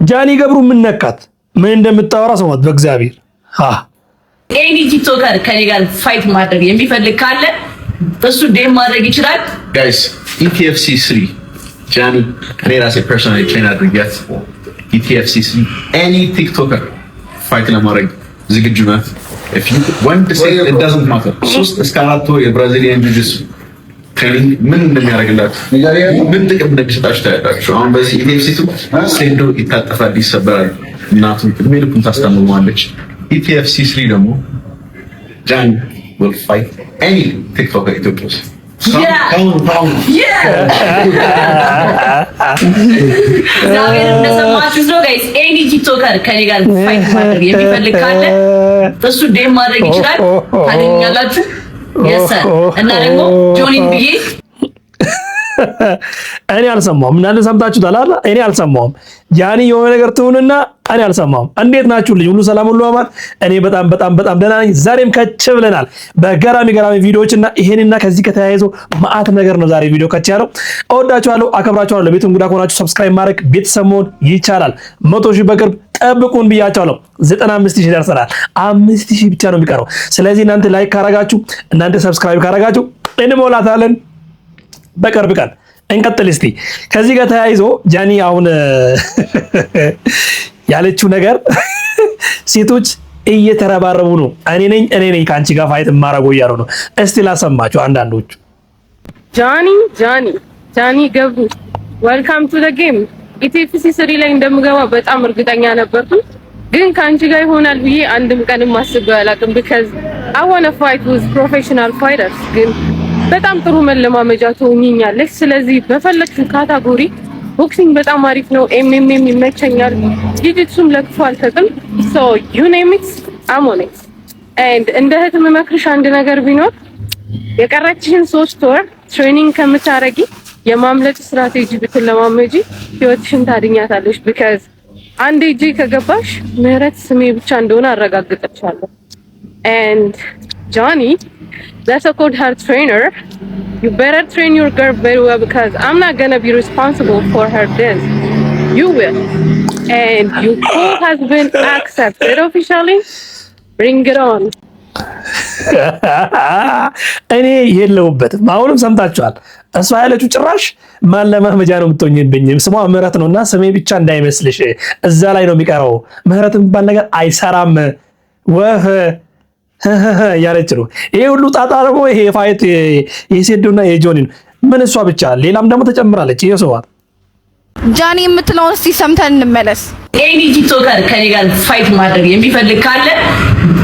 ጃኒ ገብሩ ምን ነካት? ምን እንደምታወራ ሰማት። በእግዚአብሔር ኤኒ ቲክቶከር ከኔ ጋር ፋይት ማድረግ የሚፈልግ ካለ እሱ ዴም ማድረግ ይችላል። ጋይስ ኢቲኤፍሲ 3 ጃኒ እኔ ራሴ ፐርሰናሊ ትሬን አድርጊያት ኢቲኤፍሲ 3 ኤኒ ቲክቶከር ፋይት ለማድረግ ዝግጁ ናት። if you want to say it doesn't matter 3 እስከ 4 ወር የብራዚሊያን ጁጁትሱ ትሬኒንግ ምን እንደሚያደርግላችሁ ምን ጥቅም እንደሚሰጣችሁ ታያላችሁ። አሁን በዚህ ኢቲኤፍሲ 2 ሴዶ ይታጠፋል፣ ይሰበራል፣ እናቱን እድሜ ልኩን ታስታምመዋለች። ኢቲኤፍሲ 3 ደግሞ ጃኒ will fight any TikToker Ethiopia. ዛሬ እንደሰማችሁ ነው ጋይስ። ኤኒ ቲክቶከር ከኔ ጋር ፋይት ማድረግ የሚፈልግ ካለ እሱ ዴም ማድረግ ይችላል። ታገኛላችሁ። የሰ እና ደግሞ ጆኒን ብዬ እኔ አልሰማሁም። እናንተ ሰምታችሁታል አይደል? እኔ አልሰማሁም። ጃኒ የሆነ ነገር ትሁንና እኔ አልሰማሁም። እንዴት ናችሁ ልጅ? ሁሉ ሰላም፣ ሁሉ አማን? እኔ በጣም ደህና ነኝ። ዛሬም ከች ብለናል በገራሚ ቪዲዮዎችና ይሄንና ከዚህ ከተያይዞ ማአት ነገር ነው ዛሬ ቪዲዮ ከች ያለው። እወዳችኋለሁ፣ አከብራችኋለሁ። ለቤቱን ጉዳ ከሆናችሁ ሰብስክራይብ ማድረግ ቤተሰብ መሆን ይቻላል። 100,000 በቅርብ ጠብቁን ብያችኋለሁ። 95,000 ደርሰናል። 5,000 ብቻ ነው የሚቀረው። ስለዚህ እናንተ ላይክ ካረጋችሁ፣ እናንተ ሰብስክራይብ ካረጋችሁ እንሞላታለን በቅርብ ቀን። እንቀጥል እስቲ። ከዚህ ጋር ተያይዞ ጃኒ አሁን ያለችው ነገር ሴቶች እየተረባረቡ ነው። እኔ ነኝ ከአንቺ ጋር ፋይት ማረገው እያሉ ነው። እስቲ ላሰማችሁ አንዳንዶቹ። ጃኒ ገብሩ ዌልካም ቱ ዘ ጌም። ኢቲኤፍሲ 3 ላይ እንደምገባ በጣም እርግጠኛ ነበርኩ፣ ግን ከአንቺ ጋር ይሆናል ብዬ አንድም ቀንም አስቤ አላውቅም። because I want to fight with professional fighters ግን በጣም ጥሩ መለማመጃ ትሆኚኛለሽ። ስለዚህ በፈለግሽው ካታጎሪ ቦክሲንግ በጣም አሪፍ ነው፣ ኤምኤምኤም ይመቸኛል፣ ጂጂትሱም ለክፉ አልሰጥም። so you name it I'm on it and እንደ እህት የምመክርሽ አንድ ነገር ቢኖር የቀረችሽን 3 ወር ትሬኒንግ ከምታረጊ የማምለጥ ስትራቴጂ ብትለማመጂ ህይወትሽን ታድኛታለሽ። because አንዴ እጄ ከገባሽ ምህረት ስሜ ብቻ እንደሆነ አረጋግጥልሻለሁ። and Johnny, that's a cold hard trainer. You better train your girl very well because I'm not gonna be responsible for her death. You will. And your call has been accepted officially. Bring it on. እኔ የለሁበትም። አሁንም ሰምታችኋል። እሷ ያለችው ጭራሽ ማለማመጃ ነው የምትሆኝብኝ። ስሟ ምህረት ነውና ስሜ ብቻ እንዳይመስልሽ እዛ ላይ ነው የሚቀረው። ምህረት የሚባል ነገር አይሰራም ወህ ያለች ነው። ይሄ ሁሉ ጣጣ ደግሞ ይሄ ፋይት የሴዶና የጆኒ ምን እሷ ብቻ ሌላም ደግሞ ተጨምራለች። ይሰዋል ጃኒ የምትለውን እስቲ ሰምተን እንመለስ። ኤኒ ቲክቶከር ከኔ ጋር ፋይት ማድረግ የሚፈልግ ካለ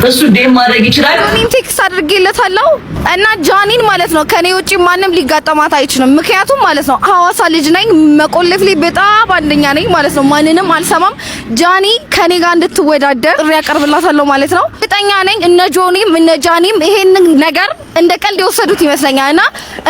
እሱ ዴም ማድረግ ይችላል። ጆኒን ቴክስት አድርጌለታለሁ እና ጃኒን ማለት ነው ከኔ ውጪ ማንም ሊጋጠማት አይችልም። ምክንያቱም ማለት ነው ሐዋሳ ልጅ ነኝ፣ መቆለፍ ላይ በጣም አንደኛ ነኝ ማለት ነው። ማንንም አልሰማም። ጃኒ ከኔ ጋር እንድትወዳደር ጥሪ ያቀርብላታለሁ ማለት ነው። እርግጠኛ ነኝ እነ ጆኒም እነ ጃኒም ይሄን ነገር እንደ ቀልድ የወሰዱት ይመስለኛልና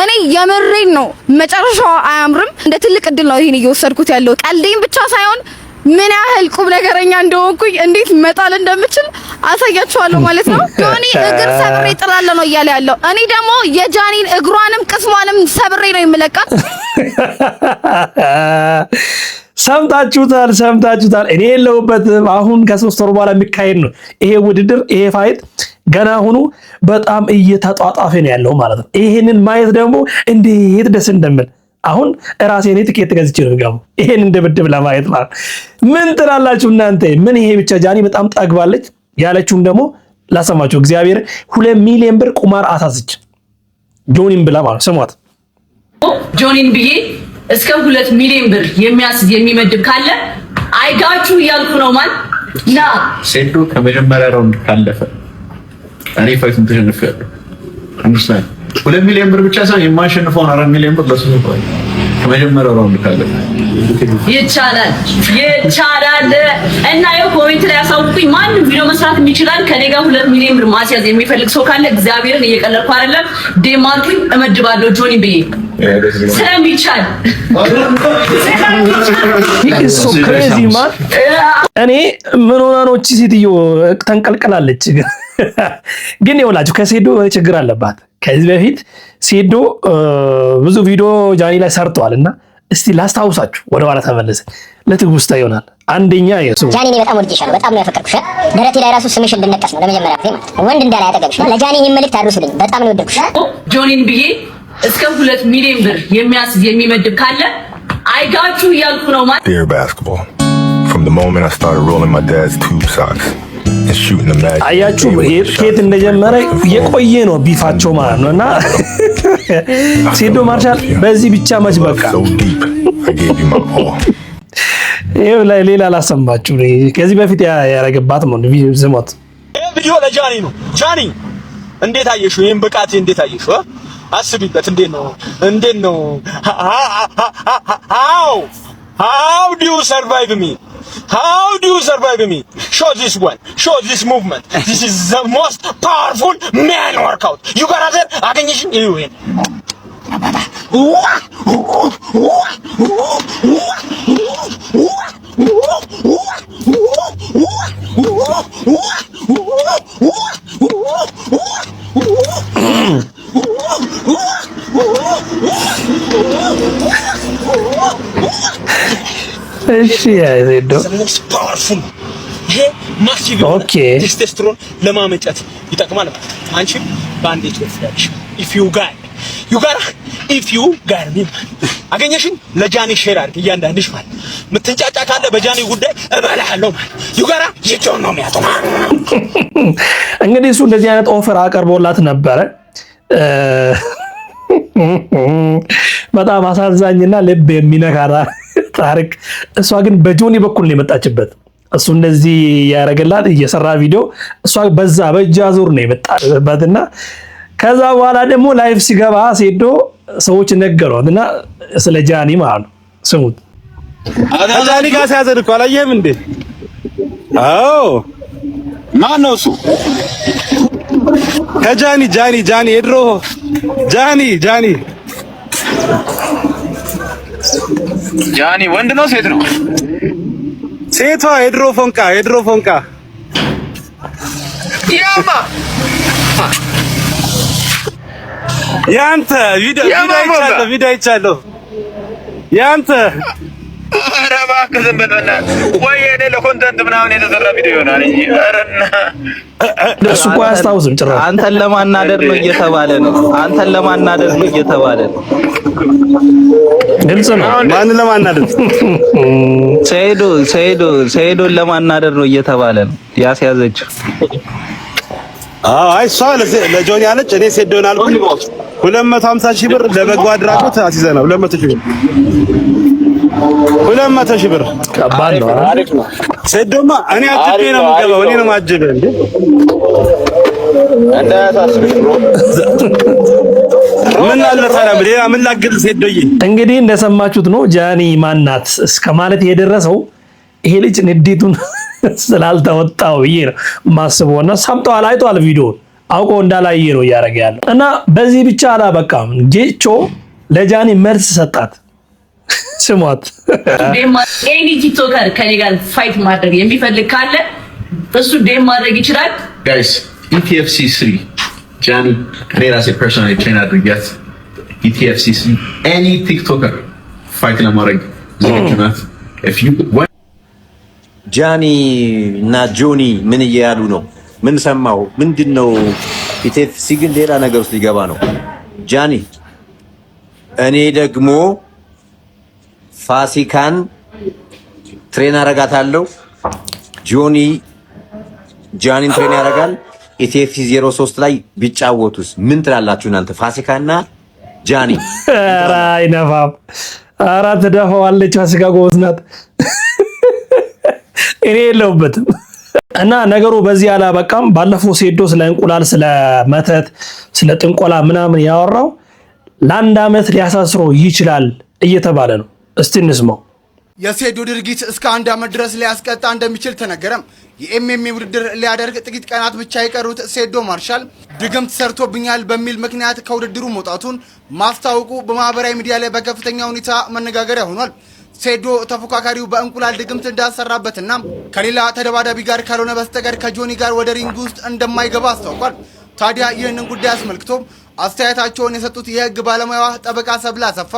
እኔ የምሬን ነው። መጨረሻው አያምርም። እንደ ትልቅ እድል ነው ይሄን እየወሰድኩት ያለው። ቀልዴን ብቻ ሳይሆን ምን ያህል ቁም ነገረኛ እንደሆንኩኝ እንዴት መጣል እንደምችል አሳያችኋለሁ ማለት ነው። ጆኒ እግር ሰብሬ ጥላለሁ ነው እያለ ያለው። እኔ ደግሞ የጃኒን እግሯንም ቅስሟንም ሰብሬ ነው የምለቃት። ሰምታችሁታል። እኔ የለሁበትም። አሁን ከ3 ወር በኋላ የሚካሄድ ነው ይሄ ውድድር። ይሄ ፋይት ገና ሆኖ በጣም እየተጧጧፈ ነው ያለው ማለት ነው። ይሄንን ማየት ደግሞ እንዴት ደስ እንደምል አሁን ራሴ እኔ ትኬት ገዝቼ ነው የምገባው ይሄን እንደብድብ ለማየት ማለት። ምን ትላላችሁ እናንተ? ምን ይሄ ብቻ ጃኒ በጣም ጠግባለች ያለችውም ደግሞ ላሰማችሁ። እግዚአብሔር 2 ሚሊዮን ብር ቁማር አሳስች ጆኒን ብላ ማለት ስሟት። ጆኒን ብዬ እስከ 2 ሚሊዮን ብር የሚያስዝ የሚመድብ ካለ አይጋችሁ እያልኩ ነው ማለት ና ሴዶ ከመጀመሪያ ራውንድ ካለፈ እኔ ፋይቱን ተሸንፌያለሁ። አንደርስታንድ 2 ሚሊዮን ብር ብቻ ሳይሆን የማሸንፈውን 4 ሚሊዮን ብር ለሱ ነው። ከመጀመሪያው ራውንድ ካለፈ ይቻላል እና ያው ኮሜንት ላይ ያሳውቁኝ። ማንም ቪዲዮ መስራት የሚችላል ከኔ ጋር 2 ሚሊዮን ብር ማስያዝ የሚፈልግ ሰው ካለ እግዚአብሔርን እየቀለድኩ አይደለም። ዴማርኩኝ እመድባለሁ ጆኒ ብዬ ስለሚቻል እኔ ምን ሆና ነው እቺ ሴትዮ ተንቀልቀላለች። ግን ይኸውላችሁ ከሴዶ ችግር አለባት። ከዚህ በፊት ሴዶ ብዙ ቪዲዮ ጃኒ ላይ ሰርቷልና እስቲ ላስታውሳችሁ ወደ ኋላ ተመለሰ ለትውስታ ይሆናል። አንደኛ የሱ ጃኒ እኔ በጣም ወድጄሻለሁ፣ በጣም ነው ያፈቀርኩሽ። ደረቴ ላይ ራሱ ስምሽ እንድነቀስ ነው ለመጀመሪያ ጊዜ ማለት ነው። ወንድ እንዳላይ ያጠገብሽ ነው። ለጃኒ ይሄን መልእክት አድርሱልኝ። በጣም ነው ወደድኩሽ። ጆኒን ብዬ እስከ 2 ሚሊዮን ብር የሚያስይዝ የሚመድብ ካለ አይጋችሁ እያልኩ ነው ማለት Dear basketball, from the moment I started rolling my dad's tube socks and shooting the magic. አያችሁ ከየት እንደጀመረ የቆየ ነው ቢፋቸው ማለት ነውና ሴዶ ማርሻል በዚህ ብቻ መች በቃ So deep, I gave you my all. ይሄ ላይ ሌላ ላሰማችሁ ከዚህ በፊት ያረገባት ነው ዝሞት ቪዲዮ ለጃኒ ነው። ጃኒ እንዴት አየሽው? ይሄን ብቃት እንዴት አየሽው? አስቢበት። እንዴት ነው how do you survive me? How do you survive me? Show this one. Show this movement. This is the most powerful man workout. You got there? አገኘሽኝ? ይሄን እሺ ያይዘዶ ፓወርፉል ይሄ ማሲቭ ኦኬ ቴስቶስትሮን ለማመንጨት ይጠቅማል ማለት ነው። አንቺ ባንዴ ትወስዳለሽ if you got me አገኘሽኝ። ለጃኒ ሼር አድርግ እያንዳንድሽ ማለት ምትንጫጫ ካለ በጃኒ ጉዳይ እበላሃለሁ ማለት ይጋራ ይጮህ ነው የሚያጠማ። እንግዲህ እሱ እንደዚህ አይነት ኦፈር አቀርቦላት ነበረ። በጣም አሳዛኝና ልብ የሚነካ ታሪክ። እሷ ግን በጆኒ በኩል ነው የመጣችበት። እሱ እንደዚህ ያረጋላት እየሰራ ቪዲዮ እሷ በዛ በእጅ አዙር ነው የመጣችበትና ከዛ በኋላ ደግሞ ላይቭ ሲገባ ሴዶ ሰዎች ነገሯትና ስለ ጃኒ ማለት ነው ስሙት። ጃኒ ጋር ሲያዘን እኮ አላየህም እንዴ? አዎ ማን ነው እሱ? ከጃኒ የድሮ ጃኒ ወንድ ነው ሴት ነው? ሴቷ የድሮ ፎንቃ ያማ ያንተ ቪዲዮ አይቻለሁ ያንተ ኧረ እባክህ ዝም በል በእናትህ። ወይ እኔ ለኮንተንት ምናምን የተሰራ ቪዲዮ ይሆናል እንጂ ኧረና እሱ እኮ አያስታውስም ጭራሽ። አንተን ለማናደር ነው እየተባለ ነው። ግልጽ ነው። ማንን ለማናደር? ሰይዶን ለማናደር ነው እየተባለ ነው ያስያዘችው። አይ እሷ ለጆኒ አለች፣ እኔ ሴዶን አልኩኝ። 250,000 ብር ለበጎ አድራጎት አስይዘና 200,000 ብር ከባድ ነው። አሪፍ ነው። ሴዶማ እኔ አጥቤ ነው የምገባው፣ እኔ ነው ማጀበ እንዴ እንዳታስብሽ ብሎ ምን አለ ታዲያ ሌላ ምን ላግል? ሴዶዬ እንግዲህ እንደሰማችሁት ነው ጃኒ ማናት እስከ ማለት የደረሰው ይሄ ልጅ ንዴቱን ስላልተወጣው ብዬ ነው ማስበውና ሰምተዋል፣ አይተዋል፣ ቪዲዮ አውቆ እንዳላየ ነው እያደረገ ያለው እና በዚህ ብቻ አላበቃም። ጄቾ ለጃኒ መልስ ሰጣት። ስሟት። ኤኒ ቲክቶከር ከኔ ጋር ፋይት ማድረግ የሚፈልግ ካለ እሱ ዴም ማድረግ ይችላል። ጋይስ ኢቲኤፍሲ 3 ጃኒ እኔ ራሴ ፐርሰናሊ ትሬን አድርጊያት ኢቲኤፍሲ 3 ኤኒ ቲክቶከር ፋይት ለማድረግ ዝግጁ ናት። ጃኒ እና ጆኒ ምን እያሉ ነው? ምን ሰማው? ምንድነው? ኢቲኤፍሲ ግን ሌላ ነገር ውስጥ ሊገባ ነው። ጃኒ እኔ ደግሞ ፋሲካን ትሬን አረጋታለሁ። ጆኒ ጃኒን ትሬን ያረጋል። ኢቲኤፍሲ 03 ላይ ቢጫወቱስ ምን ትላላችሁ እናንተ? ፋሲካና ጃኒ ኧረ አይነፋም። ኧረ ትደፋዋለች። ፋሲካ ጎበዝ ናት። እኔ የለሁበትም። እና ነገሩ በዚህ አላበቃም። ባለፈው ሴዶ ስለ እንቁላል፣ ስለ መተት፣ ስለ ጥንቆላ ምናምን ያወራው ለአንድ ዓመት ሊያሳስረው ይችላል እየተባለ ነው። እስቲ እንስማው። የሴዶ ድርጊት እስከ 1 ዓመት ድረስ ሊያስቀጣ እንደሚችል ተነገረም። የኤምኤምኤ ውድድር ሊያደርግ ጥቂት ቀናት ብቻ የቀሩት ሴዶ ማርሻል ድግምት ሰርቶብኛል በሚል ምክንያት ከውድድሩ መውጣቱን ማስታወቁ በማህበራዊ ሚዲያ ላይ በከፍተኛ ሁኔታ መነጋገሪያ ሆኗል። ሴዶ ተፎካካሪው በእንቁላል ድግምት እንዳሰራበትና ከሌላ ተደባዳቢ ጋር ካልሆነ በስተቀር ከጆኒ ጋር ወደ ሪንግ ውስጥ እንደማይገባ አስታውቋል። ታዲያ ይህንን ጉዳይ አስመልክቶ አስተያየታቸውን የሰጡት የህግ ባለሙያዋ ጠበቃ ሰብለ አሰፋ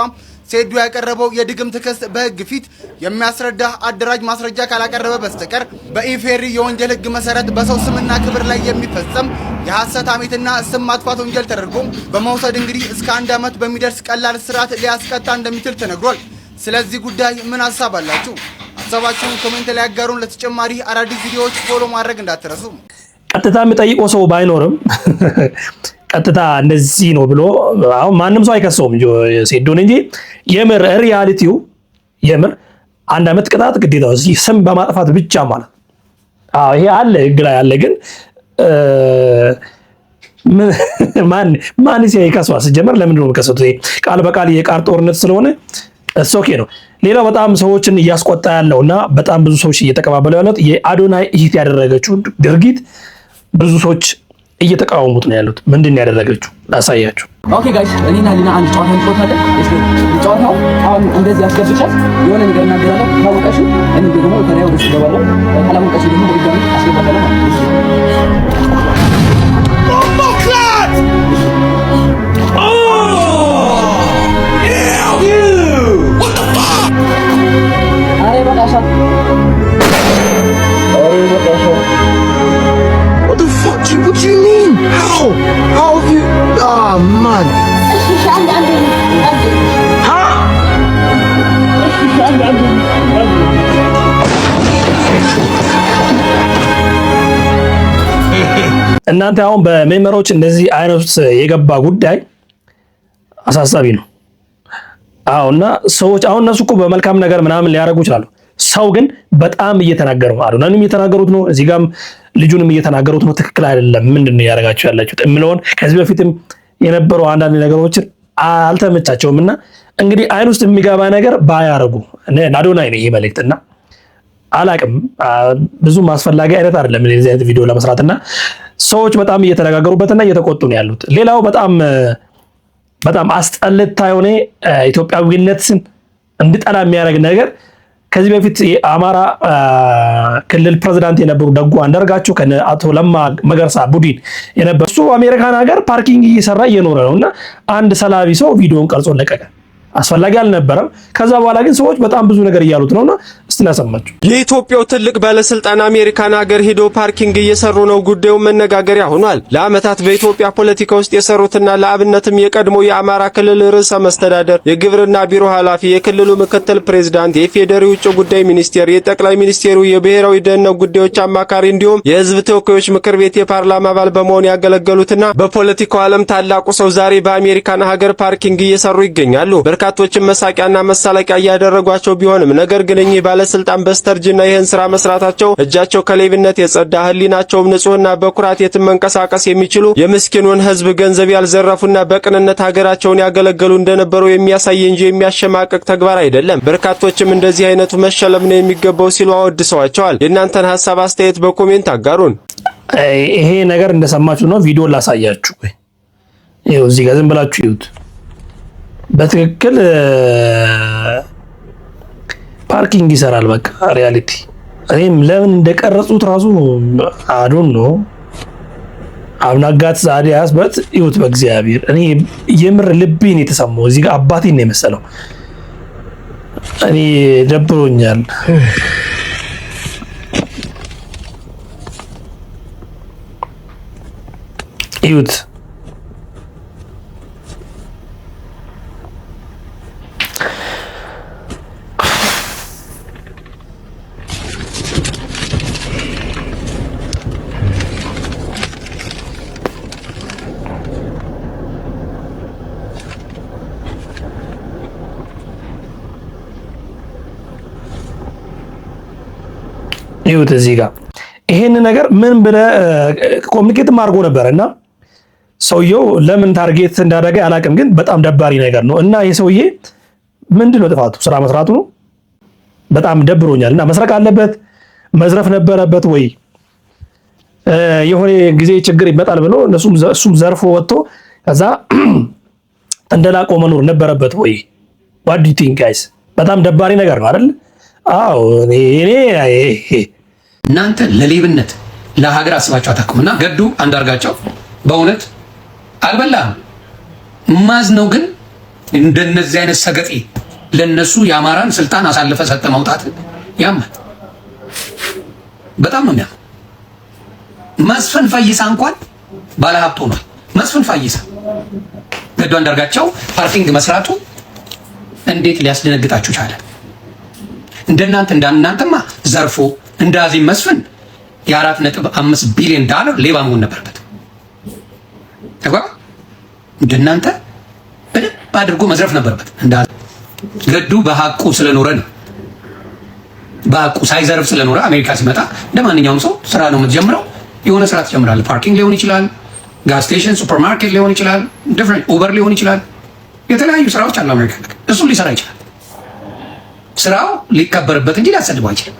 ሴዱ ያቀረበው የድግምት ክስ በህግ ፊት የሚያስረዳ አደራጅ ማስረጃ ካላቀረበ በስተቀር በኢፌሪ የወንጀል ህግ መሰረት በሰው ስምና ክብር ላይ የሚፈጸም የሐሰት ሐሜትና ስም ማጥፋት ወንጀል ተደርጎ በመውሰድ እንግዲህ እስከ 1 ዓመት በሚደርስ ቀላል እስራት ሊያስቀጣ እንደሚችል ተነግሯል። ስለዚህ ጉዳይ ምን ሐሳብ አላችሁ? ሐሳባችሁን ኮሜንት ላይ አጋሩን። ለተጨማሪ አዳዲስ ቪዲዮዎች ፎሎ ማድረግ እንዳትረሱ። ቀጥታ የሚጠይቀው ሰው ባይኖርም ቀጥታ እንደዚህ ነው ብሎ አሁን ማንም ሰው አይከሰውም ሴዶን እንጂ የምር ሪያሊቲው የምር 1 ዓመት ቅጣት ግዴታው እዚህ ስም በማጥፋት ብቻ ማለት ይሄ አለ ህግ ላይ አለ። ግን ማን ሲያይከሰው ሲጀመር ለምን ነው የሚከሰቱት? ቃል በቃል የቃል ጦርነት ስለሆነ ኦኬ ነው። ሌላው በጣም ሰዎችን እያስቆጣ ያለውና በጣም ብዙ ሰዎች እየተቀባበሉ ያሉት የአዶናይ እህት ያደረገችው ድርጊት ብዙ ሰዎች እየተቃወሙት ነው ያሉት። ምንድነው ያደረገችው? ላሳያችሁ። ኦኬ ጋይስ እኔና ሊና አንድ ጨዋታ እንጫወታለን። እሺ ጨዋታው አሁን እንደዚህ አስገብቻት የሆነ ነገር እናገራለሁ። ካወቀሽ እኔ ደግሞ ተሪያው ደስ ይገባለሁ። ካላወቀሽ ደግሞ ድጋሚ አስገባለሁ ማለት ነው። What do you mean? How have you? Oh man. እናንተ አሁን በሜምበሮች እንደዚህ አይነት የገባ ጉዳይ አሳሳቢ ነው። እና ሰዎች አሁን እነሱ እኮ በመልካም ነገር ምናምን ሊያደርጉ ይችላሉ። ሰው ግን በጣም እየተናገረው አዶናንም እየተናገሩት ነው፣ እዚህ ጋርም ልጁንም እየተናገሩት ነው። ትክክል አይደለም፣ ምንድነው ያደርጋችሁ ያላችሁት እምለውን ከዚህ በፊትም የነበረው አንዳንድ ነገሮችን አልተመቻቸውምና እንግዲህ አይን ውስጥ የሚገባ ነገር ባያረጉ አዶናይ ነው ይሄ መልእክትና አላቅም ብዙም አስፈላጊ አይነት አይደለም እንደዚህ አይነት ቪዲዮ ለመስራትና ሰዎች በጣም እየተነጋገሩበትና እየተቆጡ ነው ያሉት። ሌላው በጣም አስጠልታ የሆነ ኢትዮጵያዊነትን እንድጠላ የሚያደርግ ነገር ከዚህ በፊት የአማራ ክልል ፕሬዝዳንት የነበሩ ደጉ አንዳርጋቸው ከአቶ ለማ መገርሳ ቡድን የነበሩ እሱ አሜሪካን ሀገር ፓርኪንግ እየሰራ እየኖረ ነውና አንድ ሰላቢ ሰው ቪዲዮን ቀርጾ ለቀቀ። አስፈላጊ አልነበረም። ከዛ በኋላ ግን ሰዎች በጣም ብዙ ነገር እያሉት ነውና እስቲ ላሰማችሁ። የኢትዮጵያው ትልቅ ባለስልጣን አሜሪካን ሀገር ሄዶ ፓርኪንግ እየሰሩ ነው። ጉዳዩ መነጋገሪያ ሆኗል። ለአመታት በኢትዮጵያ ፖለቲካ ውስጥ የሰሩትና ለአብነትም የቀድሞ የአማራ ክልል ርዕሰ መስተዳደር፣ የግብርና ቢሮ ኃላፊ፣ የክልሉ ምክትል ፕሬዝዳንት፣ የፌዴራል ውጭ ጉዳይ ሚኒስቴር፣ የጠቅላይ ሚኒስቴሩ የብሔራዊ ደህንነት ጉዳዮች አማካሪ እንዲሁም የህዝብ ተወካዮች ምክር ቤት የፓርላማ አባል በመሆን ያገለገሉትና በፖለቲካው ዓለም ታላቁ ሰው ዛሬ በአሜሪካን ሀገር ፓርኪንግ እየሰሩ ይገኛሉ። በርካቶችን መሳቂያና መሳለቂያ እያደረጓቸው ቢሆንም ነገር ግን እኚህ ባለስልጣን በስተርጅና ይህን ስራ መስራታቸው እጃቸው ከሌብነት የጸዳ ህሊናቸውም ንጹህና በኩራት የትም መንቀሳቀስ የሚችሉ የምስኪኑን ህዝብ ገንዘብ ያልዘረፉና በቅንነት ሀገራቸውን ያገለገሉ እንደነበሩ የሚያሳይ እንጂ የሚያሸማቅቅ ተግባር አይደለም። በርካቶችም እንደዚህ አይነቱ መሸለም ነው የሚገባው ሲሉ አወድሰዋቸዋል። የእናንተን ሐሳብ አስተያየት በኮሜንት አጋሩን። ይሄ ነገር እንደሰማችሁ ነው። ቪዲዮ ላሳያችሁ። ይኸው እዚህ ጋር ዝም ብላችሁ ይዩት። በትክክል ፓርኪንግ ይሰራል። በቃ ሪያሊቲ እኔም ለምን እንደቀረጹት ራሱ አዶን ነው አብናጋት ዛዲያስ በት ይሁት በእግዚአብሔር እኔ የምር ልቤን የተሰማው እዚህ ጋር አባቴን ነው የመሰለው። እኔ ደብሮኛል። ይሁት ይሁት እዚህ ጋር ይሄን ነገር ምን ብለ ኮሙኒኬት ማርጎ ነበርና ሰውየው ለምን ታርጌት እንዳደረገ አላቅም፣ ግን በጣም ደባሪ ነገር ነው። እና ይሄ ሰውዬ ምንድነው ጥፋቱ? ስራ መስራቱ ነው። በጣም ደብሮኛልና መስረቅ አለበት መዝረፍ ነበረበት ወይ የሆነ ጊዜ ችግር ይመጣል ብሎ እሱም ዘርፎ ወጥቶ ከዛ እንደላቆ መኖር ነበረበት ወይ? what do you think guys? በጣም ደባሪ ነገር ነው አይደል? አዎ እኔ እናንተ ለሌብነት ለሀገር አስባችሁ አታውቁምና ገዱ አንዳርጋቸው በእውነት አልበላም። ማዝ ነው ግን እንደነዚህ አይነት ሰገጤ ለነሱ የአማራን ስልጣን አሳልፈ ሰጠ ማውጣት ያማል። በጣም ነው የሚያም። መስፍን ፈይሳ እንኳን ባለሀብት ሆኗል። መስፍን ፈይሳ ገዱ አንዳርጋቸው ፓርኪንግ መስራቱ እንዴት ሊያስደነግጣችሁ ቻለ? እንዳንተማ ዘርፎ እንዳዚህ መስፍን የ4.5 ቢሊዮን ዶላር ሌባ መሆን ነበረበት። እንደናንተ በደንብ አድርጎ መዝረፍ ነበረበት። ገዱ በሐቁ ስለኖረ ነው። በሐቁ ሳይዘርፍ ስለኖረ አሜሪካ ሲመጣ እንደማንኛውም ሰው ስራ ነው የምትጀምረው። የሆነ ስራ ትጀምራለህ። ፓርኪንግ ሊሆን ይችላል፣ ጋዝ ስቴሽን፣ ሱፐርማርኬት ሊሆን ይችላል፣ ዲፈረንት ኡበር ሊሆን ይችላል። የተለያዩ ስራዎች አሉ አሜሪካ። እሱን ሊሰራ ይችላል። ስራው ሊከበርበት እንጂ ሊያሰድበው አይችልም።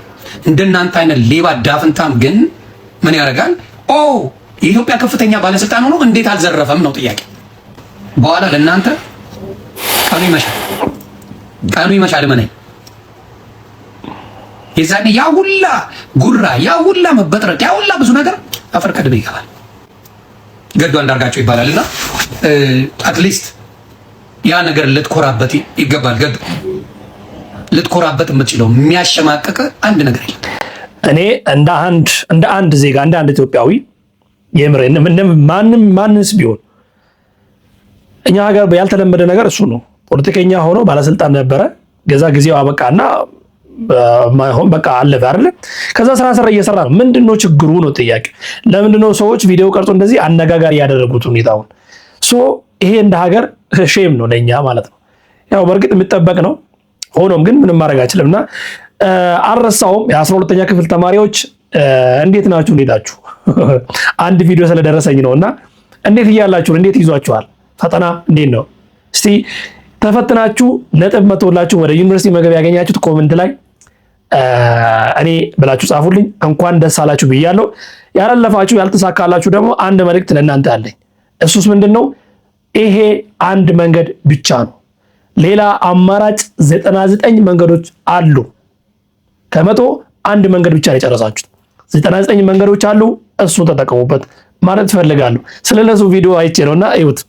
እንደናንተ አይነት ሌባ ዳፍንታም ግን ምን ያደርጋል? ኦ የኢትዮጵያ ከፍተኛ ባለስልጣን ሆኖ እንዴት አልዘረፈም ነው ጥያቄ። በኋላ ለእናንተ ቀኑ ይመሻል መናኝ የዛኔ ያ ሁላ ጉራ፣ ያ ሁላ መበጥረቅ፣ ያ ሁላ ብዙ ነገር አፈር ከድሜ ይገባል። ገዱ አንዳርጋቸው ይባላልና አትሊስት ያ ነገር ልትኮራበት ይገባል። ገዱ ልትኮራበት የምትችለው የሚያሸማቀቅ አንድ ነገር የለም። እኔ እንደ አንድ ዜጋ እንደ አንድ ኢትዮጵያዊ የምሬን ማንስ ቢሆን እኛ ሀገር ያልተለመደ ነገር እሱ ነው። ፖለቲከኛ ሆኖ ባለስልጣን ነበረ፣ ገዛ ጊዜው አበቃና ማይሆን በቃ አለፈ አይደል? ከዛ ስራ እየሰራ ነው። ምንድነው ችግሩ ነው ጥያቄ። ለምንድነው ሰዎች ቪዲዮ ቀርጾ እንደዚህ አነጋጋሪ ያደረጉት ሁኔታውን? ይሄ እንደ ሀገር ሼም ነው ለኛ ማለት ነው። ያው በእርግጥ የሚጠበቅ ነው። ሆኖም ግን ምንም ማድረግ አይችልምና አልረሳውም። የ12ኛ ክፍል ተማሪዎች እንዴት ናችሁ? እንዴታችሁ? አንድ ቪዲዮ ስለደረሰኝ ነውና እንዴት እያላችሁ? እንዴት ይዟችኋል? ፈተና እንዴት ነው? እስቲ ተፈትናችሁ ነጥብ መቶላችሁ ወደ ዩኒቨርሲቲ መግቢያ ያገኛችሁት ኮሜንት ላይ እኔ ብላችሁ ጻፉልኝ። እንኳን ደስ አላችሁ ብያለሁ። ያላለፋችሁ ያልተሳካላችሁ ደግሞ አንድ መልእክት ለእናንተ አለኝ። እሱስ ምንድነው? ይሄ አንድ መንገድ ብቻ ነው። ሌላ አማራጭ 99 መንገዶች አሉ። ከመቶ አንድ መንገድ ብቻ ነው የጨረሳችሁት። 99 መንገዶች አሉ። እሱን ተጠቀሙበት ማለት ፈልጋለሁ። ስለነሱ ቪዲዮ አይቼ ነውና እዩት።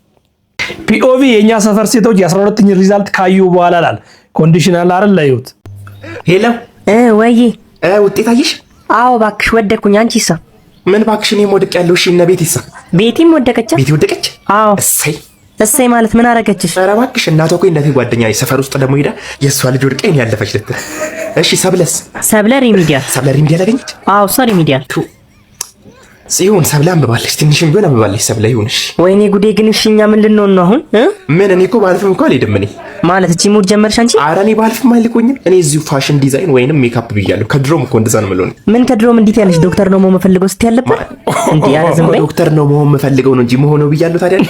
ፒኦቪ የኛ ሰፈር ሴቶች የ12ኛ ሪዛልት ካዩ በኋላ ላል ኮንዲሽናል አይደል? እዩት። ሄሎ ወይ ውጤት አየሽ? አዎ እባክሽ ወደኩኝ። አንቺሳ? ምን እባክሽ እኔም ወድቅ ያለው። እሺ እነ ቤቲሳ? ቤቲም ወደቀች። ቤቲ ወደቀች? አዎ። እሰይ ማለት ምን አረገችሽ? ኧረ እባክሽ እናቷ እኮ እናቴ ጓደኛ ሰፈር ውስጥ ደግሞ ሄዳ የእሷ ልጅ ወድቄ እኔ ያለፈች ልትል። እሺ ሰብለ ሪሚዲያል አገኘች? አዎ እሷ ሪሚዲያል ሲሆን ሰብለ አንብባለች። ትንሽም ቢሆን አንብባለች ሰብለ ይሁንሽ። ወይኔ ጉዴ! ግን እሺ እኛ ምን ልንሆን ነው አሁን? ምን እኔ እኮ ባልፍም እኮ አልሄድም። እኔ ማለት እቺ ሙድ ጀመርሽ አንቺ? ኧረ እኔ ባልፍም አይልኩኝም። እኔ እዚሁ ፋሽን ዲዛይን ወይንም ሜካፕ ብያለሁ። ከድሮም እኮ እንደዛ ነው የምለው። ምን ከድሮም እንዴት ያለሽ? ዶክተር ነው መሆን የምፈልገው ስትይ አልነበር እንዴ? ኧረ ዝም በይ። ዶክተር ነው መሆን የምፈልገው ነው እንጂ መሆነው ብያለሁ። ታዲያ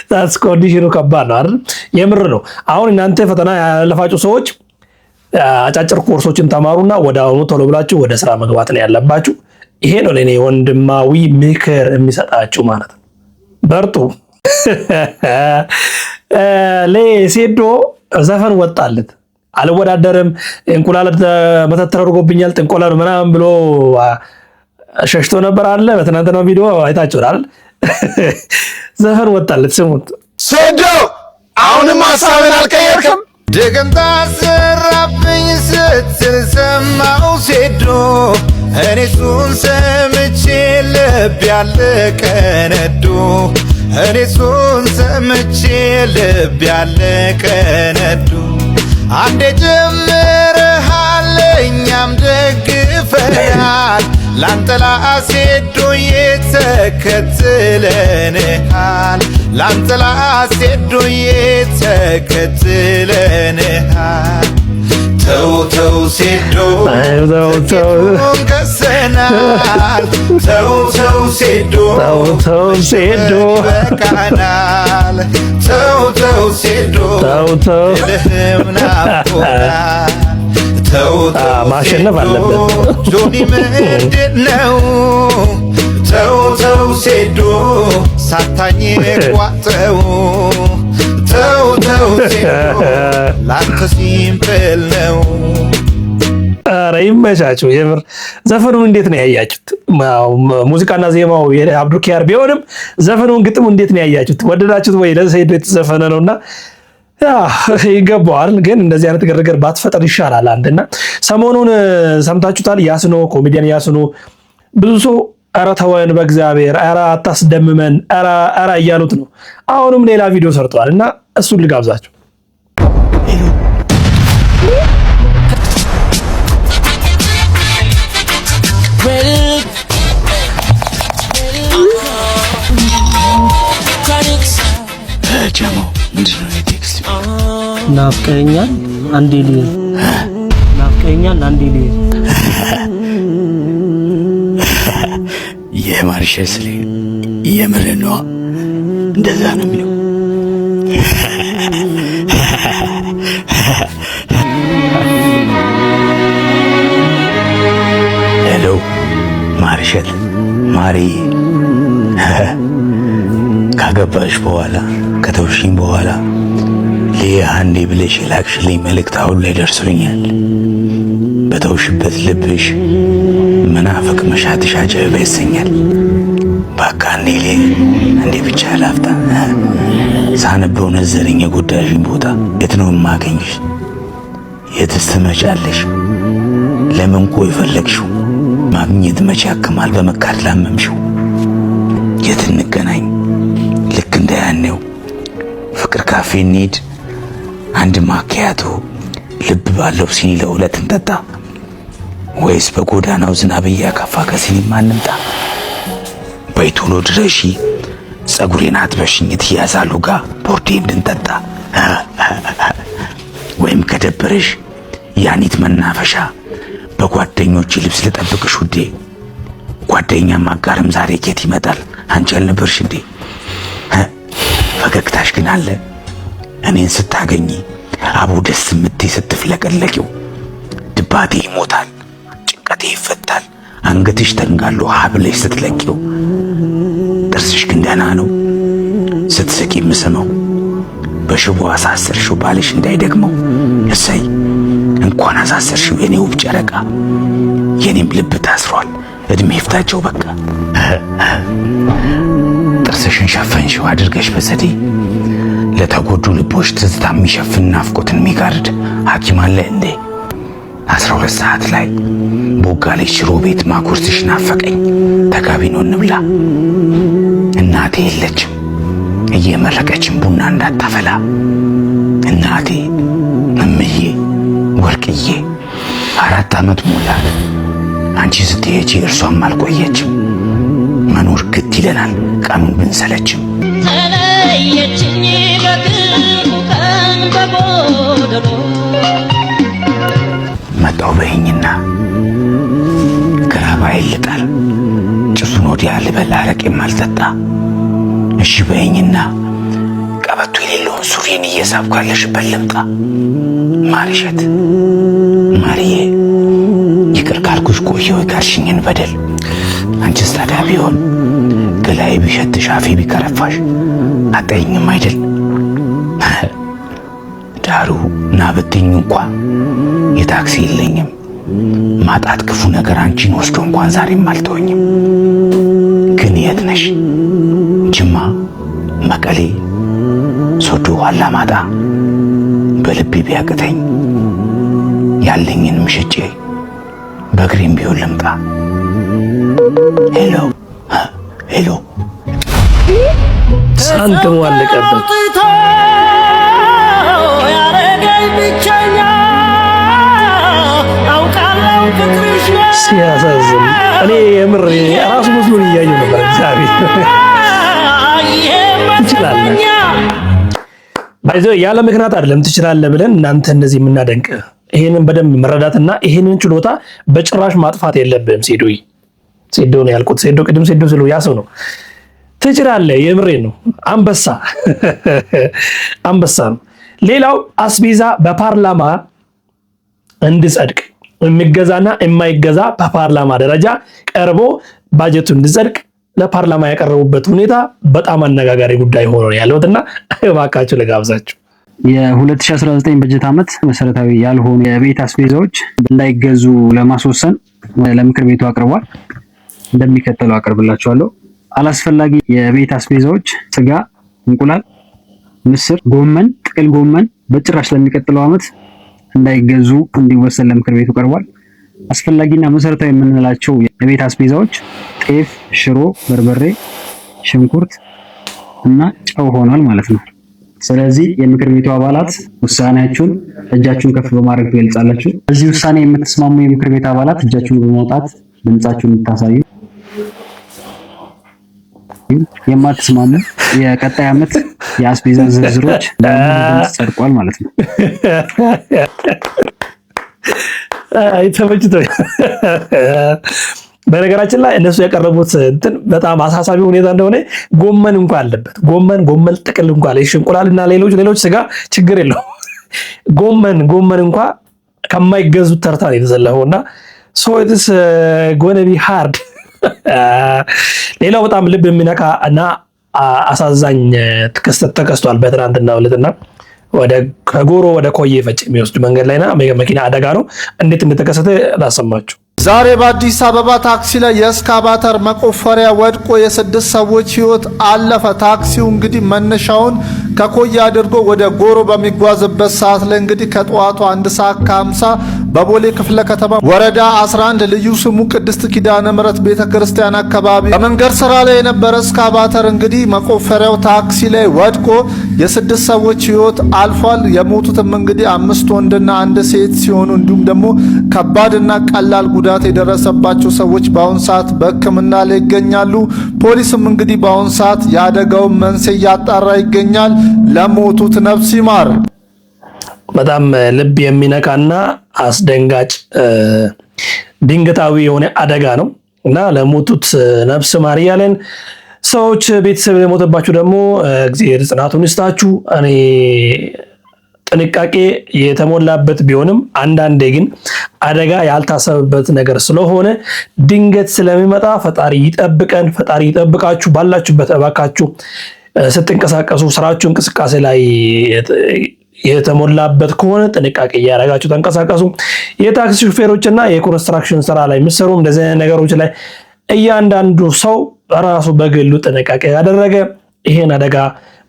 ታስ ኮንዲሽኑ ከባድ ነው አይደል? የምር ነው። አሁን እናንተ ፈተና ያለፋችሁ ሰዎች አጫጭር ኮርሶችን ተማሩና ወደ አሁኑ ቶሎ ብላችሁ ወደ ስራ መግባት ነው ያለባችሁ። ይሄ ነው ለኔ ወንድማዊ ምክር የሚሰጣችሁ ማለት ነው። በርቱ። ለሴዶ ዘፈን ወጣለት። አልወዳደርም፣ እንቁላል መተት ተደርጎብኛል፣ ጥንቆላ ነው ምናምን ብሎ ሸሽቶ ነበር አለ። በትናንትናው ቪዲዮ አይታችኋል። ዘፈን ወጣለት። ስሙት። ሴዶ አሁንም ሀሳብን አልቀየርክም? ድግምት አሰራብኝ ስትል ሰማው ሴዶ። እኔ እሱን ሰምቼ ልብ ያለቀ ነዶ። እኔ እሱን ሰምቼ ልብ ያለቀ ነዶ። አንዴ ጀምረሃል እኛም ደግፈናል። ላንተላ ሴዶዬ ተከትለንሃል። ላንተላ ሴዶዬ ተከትለንሃል። ተው ሴዶ ቤቱን ከሰናል። ተው ሴዶ በቃናል። ተው ሴዶ ልህም ናፍቆናል። ማሸነፍ አለበት። ጆኒ ምንድን ነው? ተው ሴዶ ሳታኝ ቋጠው። ተው ሴዶ ላንተ ሲምፕል ነው። ኧረ ይመቻችሁ። የምር ዘፈኑን እንዴት ነው ያያችሁት? ሙዚቃና ዜማው የአብዱኪያር ቢሆንም ዘፈኑን ግጥሙ እንዴት ነው ያያችሁት? ወደዳችሁት ወይ? ለሰይዶ የተዘፈነ ነውና ይገባዋል። ግን እንደዚህ አይነት ግርግር ባትፈጠር ይሻላል። አንድና ሰሞኑን ሰምታችሁታል። ያስኖ ኮሜዲያን ያስኖ ብዙ ሰው ኧረ ተወን በእግዚአብሔር ኧረ አታስደምመን ኧረ እያሉት ነው። አሁንም ሌላ ቪዲዮ ሰርተዋል እና እሱን ልጋብዛችሁ። ናፍቀኛል አንዴ ልሂድ ናፍቀኛል አንዴ ልሂድ የማርሸስ የምር ነው እንደዛ ነው የሚለው ሄሎ ማርሸት ማሪ ካገባሽ በኋላ ከተውሽኝ በኋላ አንዴ ብለሽ የላክሽልኝ መልእክት አሁን ላይ ደርሶኛል። በተውሽበት ልብሽ መናፈቅ መሻትሽ አጀበ ይሰኛል። ባካ አንዴ ብቻ ላፍታ ሳነበው ነዘረኝ የጎዳሽኝ ቦታ የት ነው የማገኝሽ? የትስ ትመጫለሽ? ለምን ቆይ ፈለግሽው? ማግኘት መቼ ያክማል በመካድ ላመምሽው? የት እንገናኝ ልክ እንደ ያኔው ፍቅር ካፌ እንሂድ አንድ ማኪያቶ ልብ ባለው ሲኒ ለሁለት እንጠጣ ወይስ በጎዳናው ዝናብ እያካፋ ከሲኒማ እንምጣ? በይቶሎ ድረሺ ጸጉሬን አጥበሽኝ ትያዛሉ ጋር ቦርዴ እንድንጠጣ ወይም ከደበረሽ ያኒት መናፈሻ በጓደኞች ልብስ ልጠብቅሽ ውዴ። ጓደኛ ማጋርም ዛሬ ኬት ይመጣል አንቺ አልነበርሽ እንዴ? ፈገግታሽ ግን አለ እኔን ስታገኝ አቡ ደስ ምትይ ስትፍለቀለቂው ድባቴ ይሞታል ጭንቀቴ ይፈታል አንገትሽ ተንጋሎ ሀብለሽ ስትለቂው ጥርስሽ ግን ደህና ነው ስትስቂ የምስመው በሽቦ አሳሰርሽው ባልሽ እንዳይደግመው እሰይ እንኳን አሳሰርሽው የኔ ውብ ጨረቃ የኔም ልብ ታስሯል እድሜ ይፍታቸው በቃ ጥርስሽን ሸፈንሽው አድርገሽ በዘዴ ለተጎዱ ልቦች ትዝታ የሚሸፍን ናፍቆትን የሚጋርድ ሐኪም አለ እንዴ? 12 ሰዓት ላይ ቦጋለች ሽሮ ቤት ማኩርስሽ ናፈቀኝ ተጋቢ ነው እንብላ። እናቴ የለችም እየመረቀችን ቡና እንዳታፈላ እናቴ እምዬ ወርቅዬ 4 ዓመት ሞላት አንቺ ስትሄጂ እርሷም አልቆየችም። መኖር ግድ ይለናል ቀኑን ብንሰለችም ተለየችኝ በቅርቡ ቀን በጎደሎ መጣው በይኝና ግራባ ይልጣል ጭሱን ወዲያ ልበላ አረቄም አልጠጣ እሺ በይኝና ቀበቶ የሌለውን ሱሪን እየሳብኳለሽበት ልምጣ ማርሸት ማርዬ ይቅር ካልኩሽ ቆየሁ የጋርሽኝን በደል አንቺስ ታዲያ ቢሆን ገላይ ቢሸትሽ አፌ ቢከረፋሽ አጠይኝም አይደል? ዳሩ ናብትኝ እንኳን የታክሲ የለኝም ማጣት ክፉ ነገር አንቺን ወስዶ እንኳን ዛሬም አልተወኝም። ግን የት ነሽ? ጅማ፣ መቀሌ፣ ሶዶ፣ አላማጣ በልቤ ቢያቅተኝ ያለኝን ምሽጬ በእግሬም ቢሆን ልምጣ። ሄሎ ሄሎ ሳንተሙ አለቀበት። ሲያሳዝን እኔ የምር ራሱ መስሎን እያየሁ ነበር። እግዚአብሔር ትችላለህ ባይዘው ያለ ምክንያት አይደለም ትችላለህ ብለን እናንተ እንደዚህ የምናደንቅ ይሄንን በደንብ መረዳትና ይሄንን ችሎታ በጭራሽ ማጥፋት የለብህም። ሴዶ ነው ያልኩት። ሴዶ ቅድም ሴዶ ስለው ያ ሰው ነው። ትችላለህ፣ የምሬን ነው። አንበሳ አንበሳ ነው። ሌላው አስቤዛ በፓርላማ እንዲጸድቅ የሚገዛና የማይገዛ በፓርላማ ደረጃ ቀርቦ ባጀቱ እንዲጸድቅ ለፓርላማ ያቀረቡበት ሁኔታ በጣም አነጋጋሪ ጉዳይ ሆኖ ነው ያለውትና እባካችሁ ልጋብዛችሁ። የ2019 በጀት ዓመት መሰረታዊ ያልሆኑ የቤት አስቤዛዎች እንዳይገዙ ለማስወሰን ለምክር ቤቱ አቅርቧል። እንደሚከተለው አቀርብላችኋለሁ። አላስፈላጊ የቤት አስቤዛዎች ስጋ፣ እንቁላል፣ ምስር፣ ጎመን፣ ጥቅል ጎመን በጭራሽ ለሚቀጥለው ዓመት እንዳይገዙ እንዲወሰን ለምክር ቤቱ ቀርቧል። አስፈላጊና መሰረታዊ የምንላቸው የቤት አስቤዛዎች ጤፍ፣ ሽሮ፣ በርበሬ፣ ሽንኩርት እና ጨው ሆኗል ማለት ነው። ስለዚህ የምክር ቤቱ አባላት ውሳኔያችሁን እጃችሁን ከፍ በማድረግ ትገልጻላችሁ። በዚህ ውሳኔ የምትስማሙ የምክር ቤት አባላት እጃችሁን በማውጣት ድምጻችሁን እንድታሳዩ፣ የማትስማሙ የቀጣይ ዓመት የአስቤዛ ዝርዝሮች ድምጽ ጸድቋል ማለት ነው። ተመችቶ በነገራችን ላይ እነሱ ያቀረቡት እንትን በጣም አሳሳቢ ሁኔታ እንደሆነ ጎመን እንኳን አለበት። ጎመን ጥቅል እንኳን እንቁላልና ሌሎች ስጋ ችግር የለው። ጎመን እንኳን ከማይገዙት ተርታ ነው የተዘለፈውና so it is going to be hard። ሌላው በጣም ልብ የሚነካ እና አሳዛኝ ክስተት ተከስቷል በትናንትናው ዕለትና ከጎሮ ወደ ኮዬ ፈጭ የሚወስድ መንገድ ላይና መኪና አደጋ ነው። እንዴት እንደተከሰተ ላሰማችሁ። ዛሬ በአዲስ አበባ ታክሲ ላይ የእስካቫተር መቆፈሪያ ወድቆ የ6 ሰዎች ህይወት አለፈ። ታክሲው እንግዲህ መነሻውን ከኮዬ አድርጎ ወደ ጎሮ በሚጓዝበት ሰዓት ላይ እንግዲህ ከጠዋቱ 1 ሰዓት ከ50 በቦሌ ክፍለ ከተማ ወረዳ 11 ልዩ ስሙ ቅድስት ኪዳነ ምሕረት ቤተክርስቲያን አካባቢ በመንገድ ስራ ላይ የነበረ እስካቫተር እንግዲህ መቆፈሪያው ታክሲ ላይ ወድቆ የ6 ሰዎች ህይወት አልፏል። የሞቱትም እንግዲህ 5 ወንድና 1 ሴት ሲሆኑ እንዲሁም ደግሞ ከባድና ቀላል ጉዳት የደረሰባቸው ሰዎች በአሁን ሰዓት በሕክምና ላይ ይገኛሉ። ፖሊስም እንግዲህ በአሁን ሰዓት የአደጋውን መንስኤ እያጣራ ይገኛል። ለሞቱት ነፍስ ይማር። በጣም ልብ የሚነካና አስደንጋጭ ድንገታዊ የሆነ አደጋ ነው እና ለሞቱት ነፍስ ማር ያለን ሰዎች ቤተሰብ የሞተባችሁ ደግሞ እግዚአብሔር ጽናቱን ይስጣችሁ። እኔ ጥንቃቄ የተሞላበት ቢሆንም አንዳንዴ ግን አደጋ ያልታሰበበት ነገር ስለሆነ ድንገት ስለሚመጣ ፈጣሪ ይጠብቀን፣ ፈጣሪ ይጠብቃችሁ። ባላችሁበት እባካችሁ ስትንቀሳቀሱ ስራችሁ እንቅስቃሴ ላይ የተሞላበት ከሆነ ጥንቃቄ እያደረጋችሁ ተንቀሳቀሱ። የታክሲ ሹፌሮችና የኮንስትራክሽን ስራ ላይ የሚሰሩ እንደዚህ አይነት ነገሮች ላይ እያንዳንዱ ሰው ራሱ በግሉ ጥንቃቄ ያደረገ ይሄን አደጋ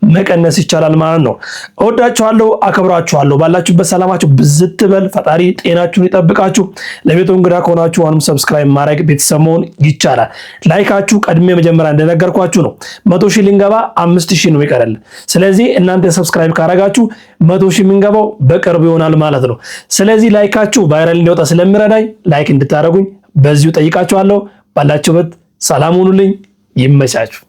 መቀነስ ይቻላል ማለት ነው። እወዳችኋለሁ፣ አከብራችኋለሁ። ባላችሁበት ሰላማችሁ ብዝት በል። ፈጣሪ ጤናችሁን ይጠብቃችሁ። ለቤቱ እንግዳ ከሆናችሁ አሁንም ሰብስክራይብ ማድረግ ቤተሰብ መሆን ይቻላል። ላይካችሁ ቀድሜ መጀመሪያ እንደነገርኳችሁ ነው። 100,000 ልንገባ 5,000 ነው ይቀራል። ስለዚህ እናንተ ሰብስክራይብ ካረጋችሁ 100,000 የምንገባው በቅርብ ይሆናል ማለት ነው። ስለዚህ ላይካችሁ ቫይራል እንዲወጣ ስለሚረዳኝ ላይክ እንድታደርጉኝ በዚሁ ጠይቃችኋለሁ። ባላችሁበት ሰላም ሁኑልኝ። ይመቻችሁ።